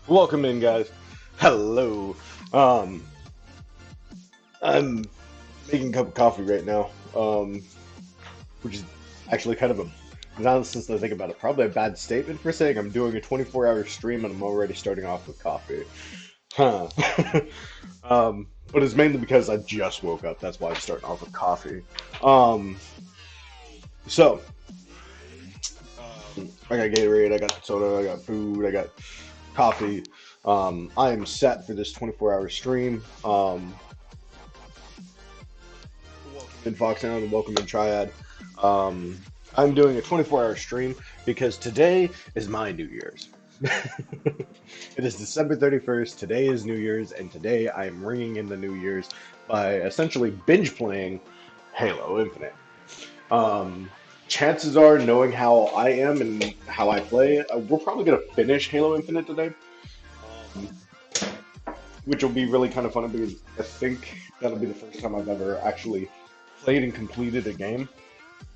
Welcome in, guys. Hello. Um, I'm making a cup of coffee right now, which is actually kind of a, now since I think about it, probably a bad statement for saying I'm doing a 24-hour stream and I'm already starting off with coffee. Huh. But it's mainly because I just woke up. That's why I'm starting off with coffee. Um, so, I got Gatorade, I got soda, I got food, I got coffee. I am set for this 24-hour stream. Welcome in Foxhound and welcome in Triad. Um, I'm doing a 24-hour stream because today is my New Year's. It is December 31st. Today is New Year's, and today I am ringing in the New Year's by essentially binge playing Halo Infinite. Um, Chances are, knowing how I am and how I play, we're probably gonna finish Halo Infinite today. Um, which will be really kind of funny because I think that'll be the first time I've ever actually played and completed a game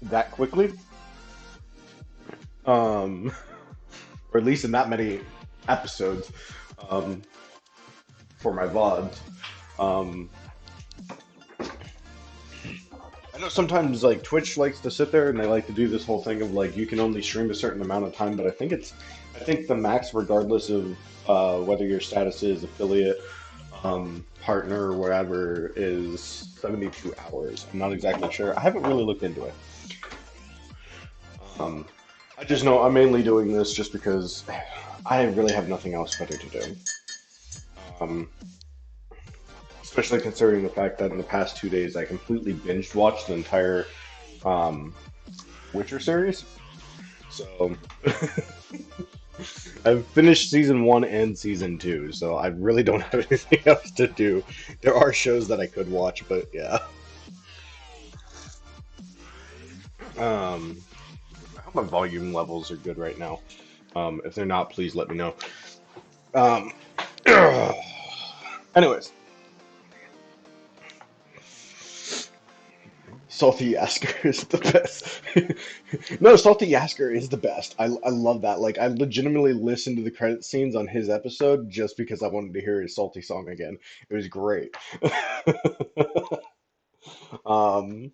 that quickly, um, or at least in that many episodes um, for my VODs. Um, I know sometimes like Twitch likes to sit there and they like to do this whole thing of like you can only stream a certain amount of time, but I think the max, regardless of whether your status is affiliate, partner, or whatever, is 72 hours. I'm not exactly sure. I haven't really looked into it. Um, I just know I'm mainly doing this just because I really have nothing else better to do. Um, Especially considering the fact that in the past 2 days I completely binged watched the entire um, Witcher series. So I've finished season one and season two, so I really don't have anything else to do. There are shows that I could watch, but yeah. I hope my volume levels are good right now. If they're not, please let me know. Um, Anyways, Salty Yasker is the best. No, Salty Yasker is the best. I love that. Like, I legitimately listened to the credit scenes on his episode just because I wanted to hear his salty song again. It was great. um,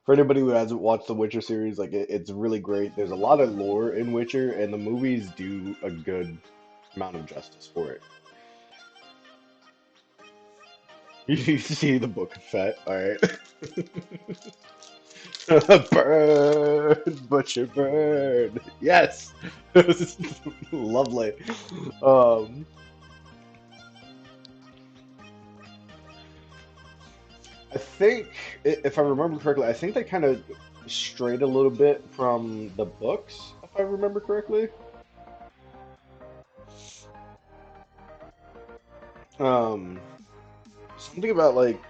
for anybody who hasn't watched the Witcher series, like it's really great. There's a lot of lore in Witcher, and the movies do a good amount of justice for it. You see the Book of Fett, all right? Burn, butcher, burn. Yes, lovely. Um, I think, if I remember correctly, I think they kind of strayed a little bit from the books, if I remember correctly. Um, Something about like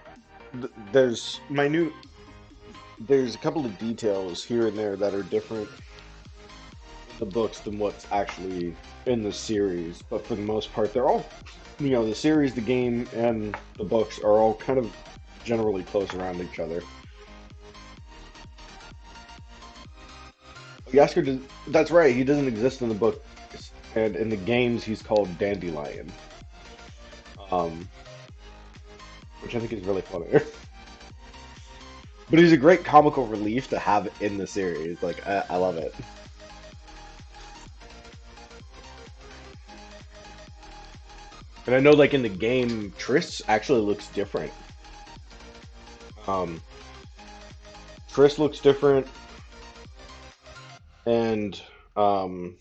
there's minute, there's a couple of details here and there that are different in the books than what's actually in the series, but for the most part, they're all, the series, the game, and the books are all kind of generally close around each other. Yasker does, that's right, he doesn't exist in the book, and in the games, he's called Dandelion, um, which I think is really funny. But he's a great comical relief to have in the series. Like, I love it. And I know, like, in the game, Triss actually looks different. Um, Triss looks different, and um,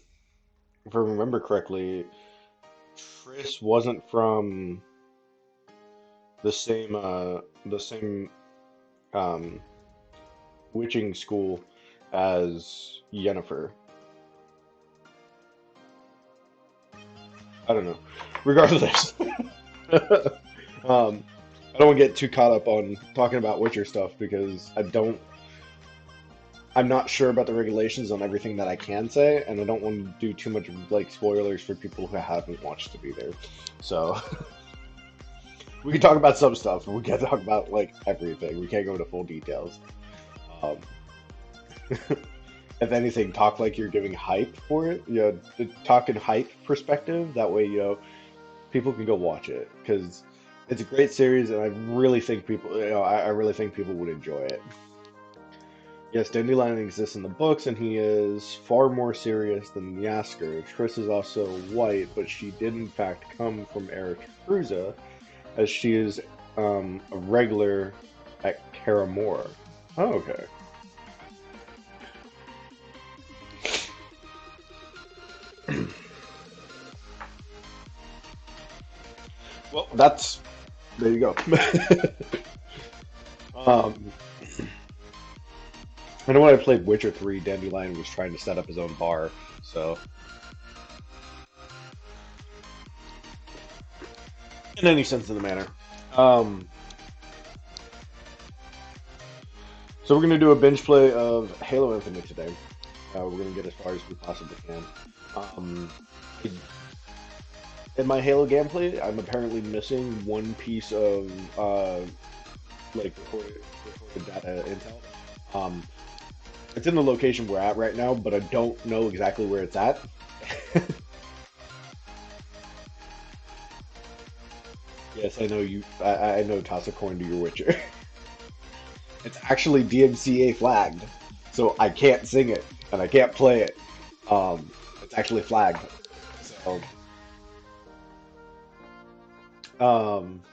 if I remember correctly, Triss wasn't from the same um, witching school as Yennefer. I don't know. Regardless, I don't want to get too caught up on talking about Witcher stuff because I'm not sure about the regulations on everything that I can say, and I don't want to do too much like spoilers for people who haven't watched it either. So we can talk about some stuff, but we can't talk about like everything. We can't go into full details. Um, if anything, talk like you're giving hype for it. Talk in hype perspective. That way, people can go watch it because it's a great series, and I really think people, I really think people would enjoy it. Yes, Dandelion exists in the books, and he is far more serious than Yasker. Triss is also white, but she did in fact come from Eric Cruza, as she is a regular at Karamor. Oh, okay. Well, that's there you go. um, I know when I played Witcher 3, Dandelion was trying to set up his own bar, so in any sense of the manner. Um, so we're gonna do a binge play of Halo Infinite today. We're gonna get as far as we possibly can. Um, in my Halo gameplay, I'm apparently missing one piece of recorded data intel. It's in the location we're at right now, but I don't know exactly where it's at. Yes, I know you. I know toss a coin to your Witcher. It's actually DMCA flagged, so I can't sing it and I can't play it. It's actually flagged. So, um,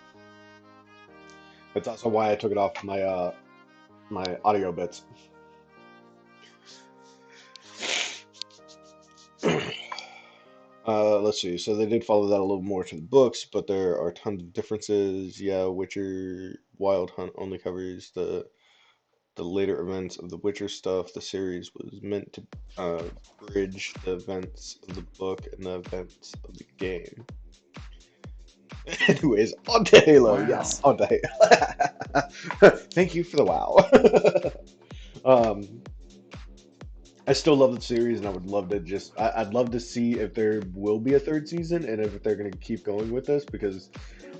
that's also why I took it off my audio bits. Let's see. So they did follow that a little more to the books, but there are tons of differences. Yeah, Witcher Wild Hunt only covers the later events of the Witcher stuff. The series was meant to bridge the events of the book and the events of the game. Anyways, on to Halo. Yes, Wow. on to Halo. Thank you for the wow. um, I still love the series, and I would love to I'd love to see if there will be a third season and if they're going to keep going with this because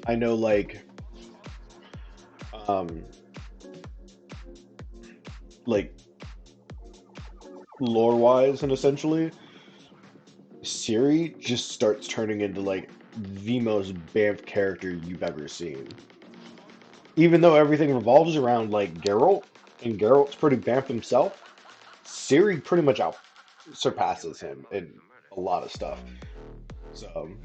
I know, um, like lore wise and essentially, Siri just starts turning into like the most Banff character you've ever seen. Even though everything revolves around like Geralt, and Geralt's pretty Banff himself, Siri pretty much out surpasses him in a lot of stuff. So,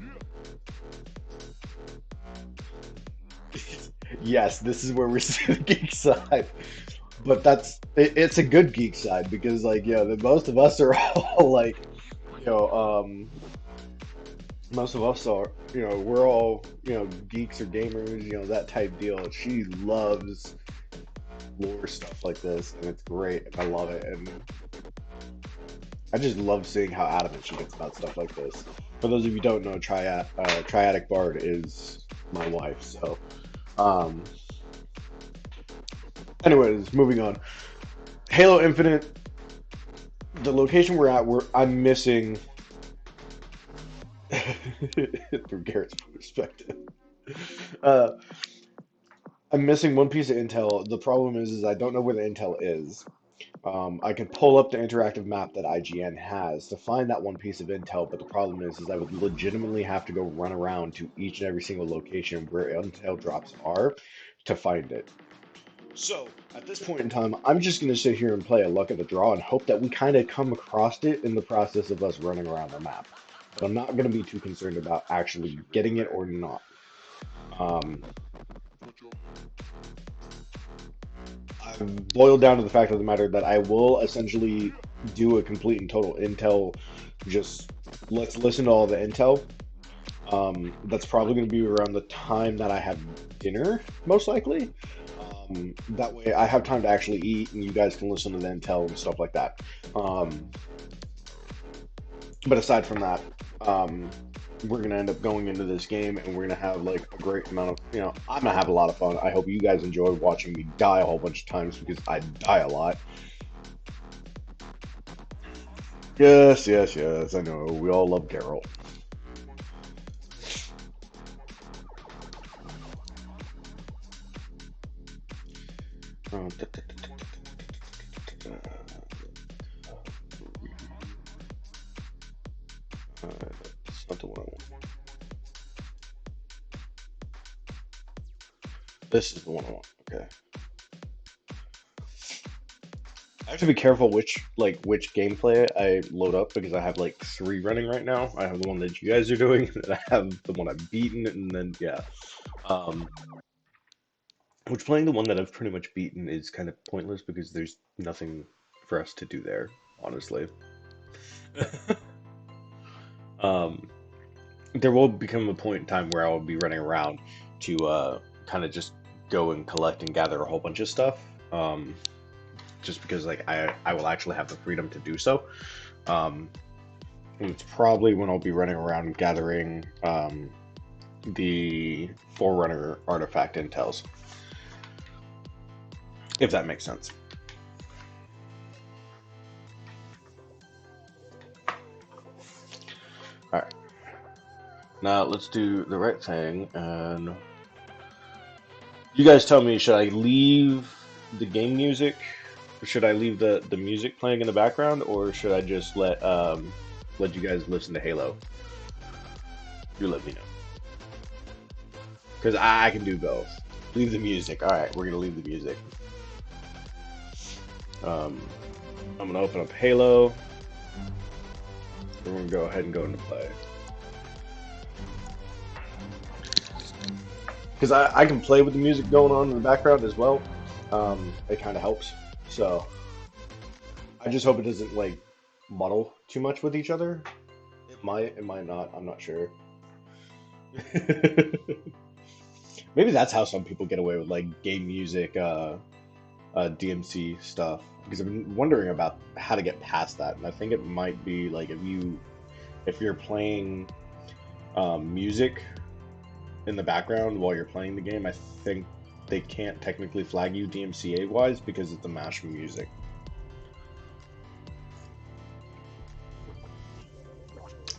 yes, this is where we see the geek side, but it's a good geek side because like most of us are all like you know most of us are we're all geeks or gamers, that type deal. She loves lore stuff like this, and it's great, and I love it, and I just love seeing how adamant she gets about stuff like this. For those of you who don't know, Triadic Bard is my wife. So, um, anyways, moving on. Halo Infinite, the location we're at, I'm missing from Garrett's perspective. Uh, I'm missing one piece of intel. The problem is I don't know where the intel is. I can pull up the interactive map that IGN has to find that one piece of intel, but the problem is I would legitimately have to go run around to each and every single location where intel drops are to find it. So at this point in time, I'm just going to sit here and play a luck of the draw and hope that we kind of come across it in the process of us running around the map. But I'm not going to be too concerned about actually getting it or not. Um, I've boiled down to the fact of the matter that I will essentially do a complete and total intel. Just let's listen to all the intel. That's probably going to be around the time that I have dinner, most likely. That way I have time to actually eat and you guys can listen to the intel and stuff like that. Um, but aside from that, um, we're gonna end up going into this game and we're gonna have like a great amount of, I'm gonna have a lot of fun. I hope you guys enjoy watching me die a whole bunch of times because I die a lot. Yes, yes, yes, I know. We all love Geralt. That's not the one I want. This is the one I want. Okay. I have to be careful which gameplay I load up because I have like three running right now. I have the one that you guys are doing, and I have the one I've beaten, and then yeah. Um, which playing the one that I've pretty much beaten is kind of pointless because there's nothing for us to do there, honestly. Um, there will become a point in time where I will be running around to kind of just go and collect and gather a whole bunch of stuff. Um, just because like I will actually have the freedom to do so. Um, and it's probably when I'll be running around gathering the Forerunner artifact intels, if that makes sense. All right, now let's do the right thing, and you guys tell me: should I leave the game music? Should I leave the music playing in the background, or should I just let you guys listen to Halo? You let me know, because I can do both. Leave the music. All right, we're gonna leave the music. Um, I'm gonna open up Halo. We're gonna go ahead and go into play. Because I can play with the music going on in the background as well. It kind of helps. So I just hope it doesn't like muddle too much with each other. It might not. I'm not sure. Maybe that's how some people get away with like game music, DMC stuff. Because I've been wondering about how to get past that, and I think it might be like if you're playing music in the background while you're playing the game, I think they can't technically flag you DMCA wise because it's a mash from music.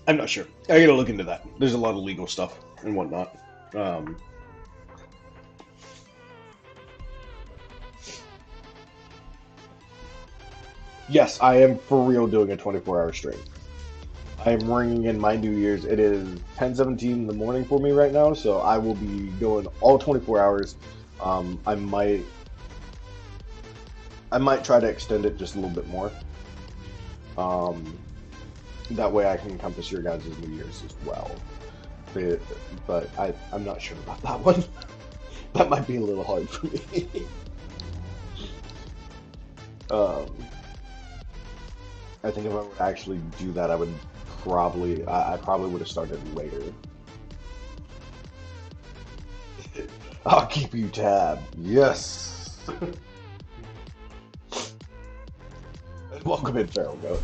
I'm not sure. I gotta look into that. There's a lot of legal stuff and whatnot. Um, yes, I am for real doing a 24-hour stream. I am ringing in my New Year's. It is 10:17 in the morning for me right now, so I will be going all 24 hours. Um, I might I might try to extend it just a little bit more. Um, that way I can encompass your guys' New Year's as well. But I'm not sure about that one. That might be a little hard for me. um, I think if I would actually do that, I probably would have started later. I'll keep you tab. Yes. Welcome in, Feral Goat.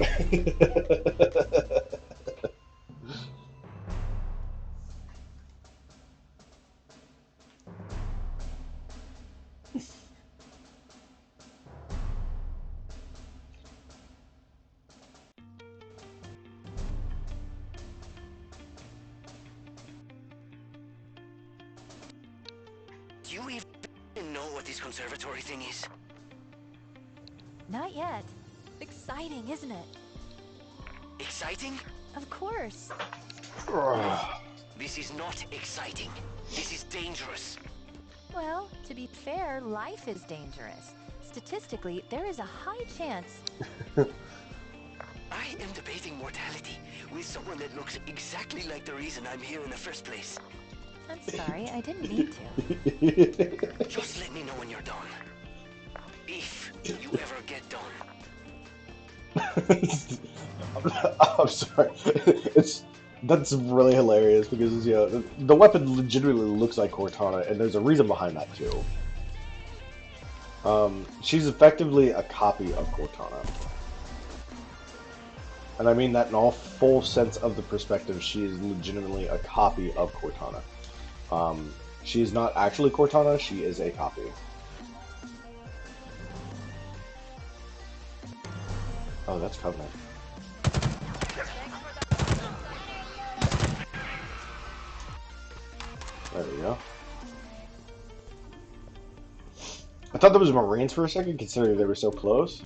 Do you even know what this conservatory thing is? Not yet. Exciting, isn't it? Exciting? Of course. This is not exciting. This is dangerous. Well, to be fair, life is dangerous. Statistically, there is a high chance. I am debating mortality with someone that looks exactly like the reason I'm here in the first place. I'm sorry, I didn't mean to. Just let me know when you're done. If you ever get done. I'm sorry. That's really hilarious because the weapon legitimately looks like Cortana, and there's a reason behind that too. She's effectively a copy of Cortana, and I mean that in all full sense of the perspective. She is legitimately a copy of Cortana. She is not actually Cortana. She is a copy. Oh, that's Covenant. There we go. I thought that was Marines for a second, considering they were so close.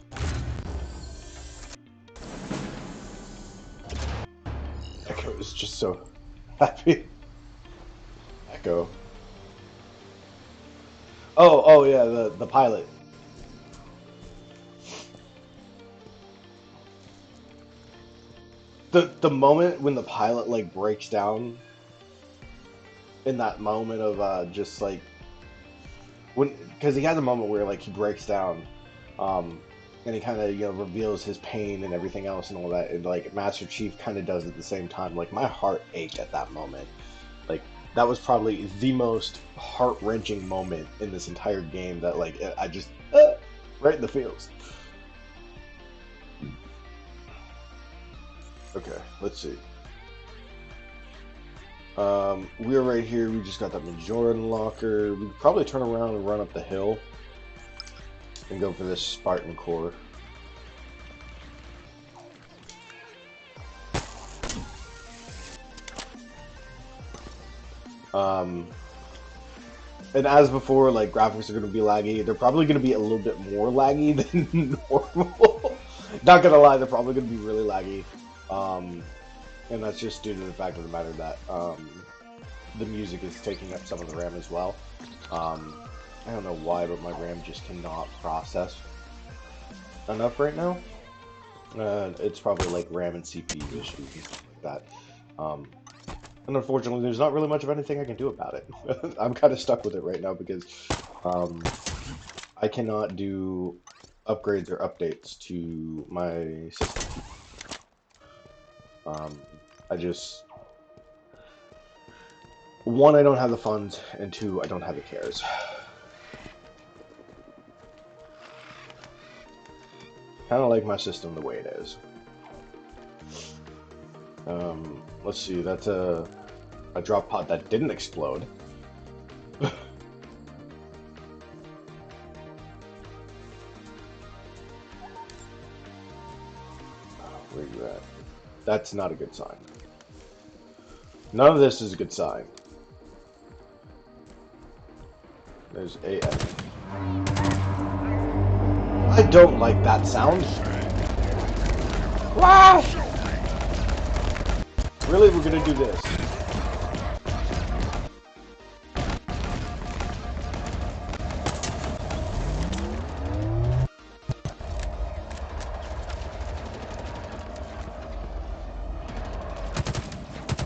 Echo is just so happy. Echo. Oh yeah, the pilot. The moment when the pilot like breaks down in that moment of just like when because he has a moment where like he breaks down, um, and he kind of reveals his pain and everything else and all that, and like Master Chief kind of does at the same time. Like my heart ached at that moment. Like that was probably the most heart-wrenching moment in this entire game. That like I just right in the feels. Okay, let's see. We're right here. We just got that Majoran locker. We could probably turn around and run up the hill and go for this Spartan core. Um, and as before, like graphics are going to be laggy. They're probably going to be a little bit more laggy than normal. Not gonna lie, they're probably going to be really laggy. And that's just due to the fact of the matter that the music is taking up some of the RAM as well. I don't know why, but my RAM just cannot process enough right now. It's probably like RAM and CPU issues and stuff like that. Um, and unfortunately, there's not really much of anything I can do about it. I'm kind of stuck with it right now because um, I cannot do upgrades or updates to my system. Um, I just one, I don't have the funds, and two, I don't have the cares. Kind of like my system the way it is. Let's see, that's a drop pod that didn't explode. Where you at? That's not a good sign. None of this is a good sign. There's a enemy. I don't like that sound. Wow! Really, we're gonna do this?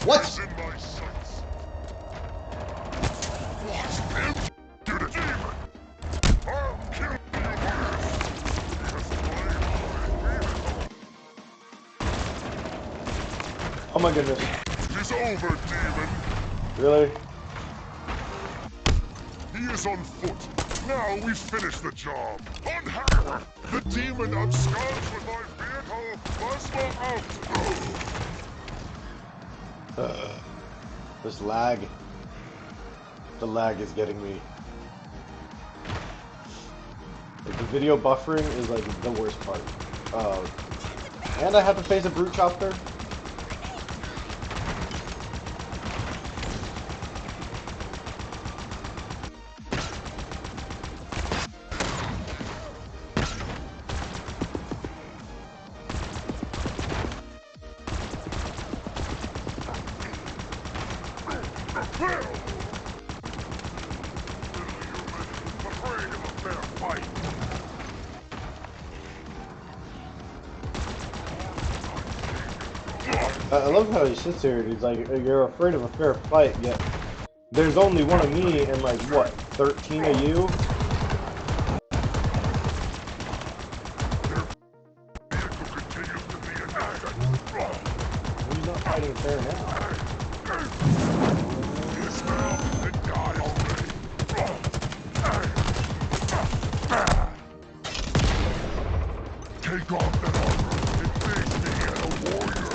What? Oh my goodness. It's over, demon. Really? He is on foot. Now we finish the job. Unhack! The demon absconds with my vehicle. Buster out. This lag. The lag is getting me. Like, the video buffering is like the worst part. And I have to face a brute chopper. I love how he sits here and he's like, you're afraid of a fair fight, yet there's only one of me and like, what, 13 of you? Who's not fighting fair now? Take off that armor. It makes me a warrior.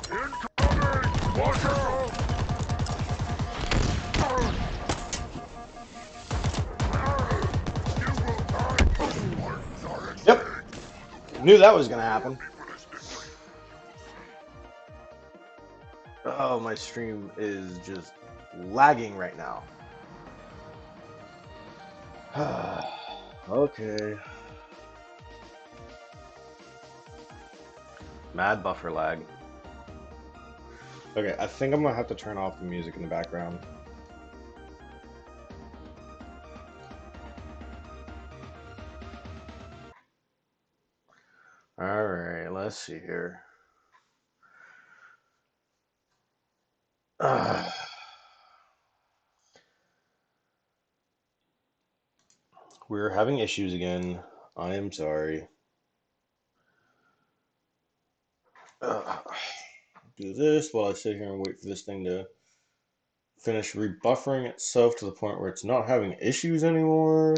Incoming! Watch out! Yep. Knew that was gonna happen. Oh, my stream is just lagging right now. Okay. Mad buffer lag. Okay, I think I'm gonna have to turn off the music in the background. Alright, let's see here. We're having issues again. I am sorry. Do this while I sit here and wait for this thing to finish rebuffering itself to the point where it's not having issues anymore.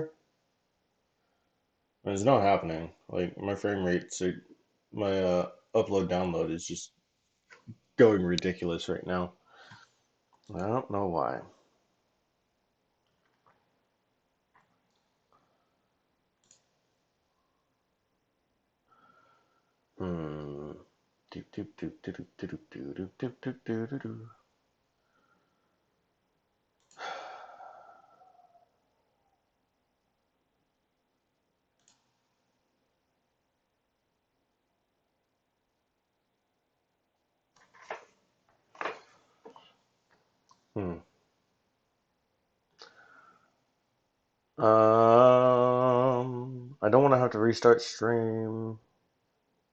And it's not happening. Like my frame rate, so my upload download is just going ridiculous right now. I don't know why. Hmm. Doop, doop, doop, doop, doop, doop, doop, doop, doop, doop, doop, doop. Hmm. I don't want to have to restart stream,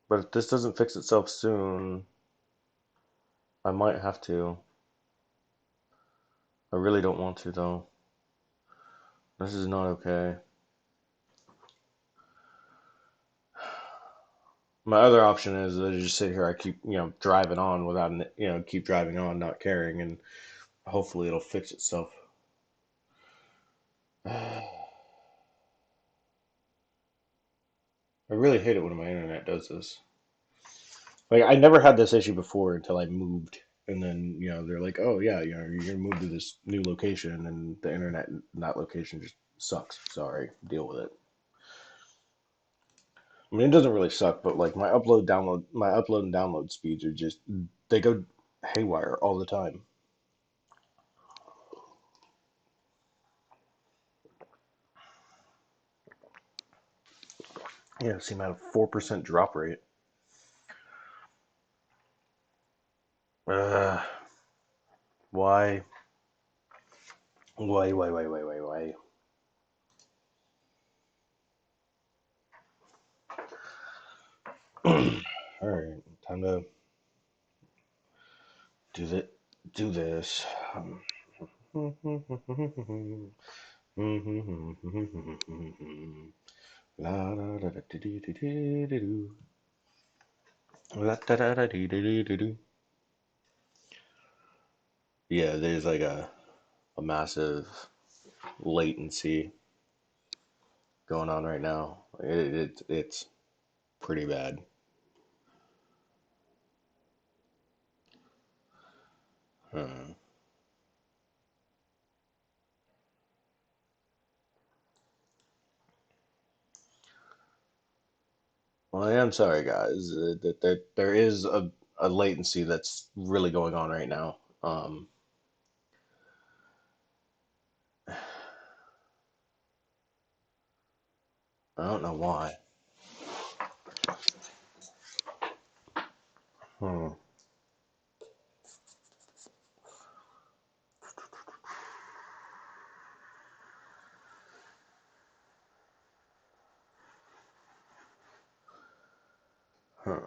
but if this doesn't fix itself soon, I might have to. I really don't want to though. This is not okay. My other option is that I just sit here, I keep, driving on without, keep driving on, not caring, and hopefully it'll fix itself. I really hate it when my internet does this. Like, I never had this issue before until I moved. And then, they're like, oh, yeah, you're going to move to this new location, and the internet in that location just sucks. Sorry, deal with it. I mean, it doesn't really suck, but like my upload and download speeds are just, they go haywire all the time. Yeah, see, I'm at a 4% drop rate. Uh, why? Why? All right, time to do that. Do this. La da da da dee dee dee dee doo. La da da da dee dee dee dee doo. Yeah, there's like a massive latency going on right now. It's pretty bad. Hmm. Well, I am sorry, guys, that there is a latency that's really going on right now. I don't know why. Hmm. Huh.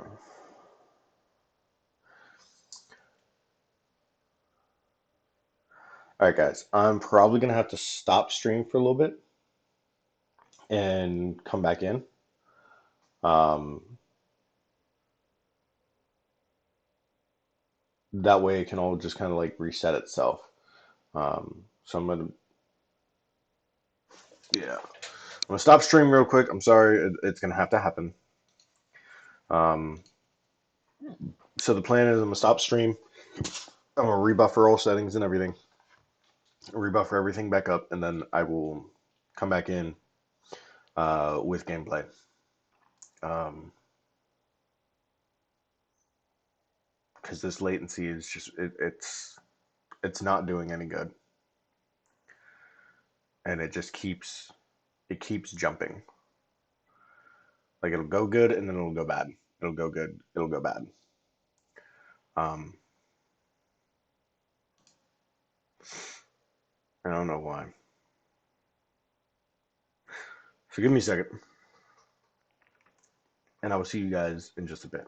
All right, guys. I'm probably gonna have to stop stream for a little bit and come back in. Um, that way it can all just kind of like reset itself. So I'm gonna, yeah, I'm gonna stop stream real quick. I'm sorry, it's gonna have to happen. Um, so the plan is I'm gonna stop stream. I'm gonna rebuffer all settings and everything, rebuffer everything back up, and then I will come back in with gameplay. Um, because this latency is just it's not doing any good, and it keeps jumping. Like it'll go good and then it'll go bad. it'll go good, it'll go bad. Um, I don't know why. So give me a second, and I will see you guys in just a bit.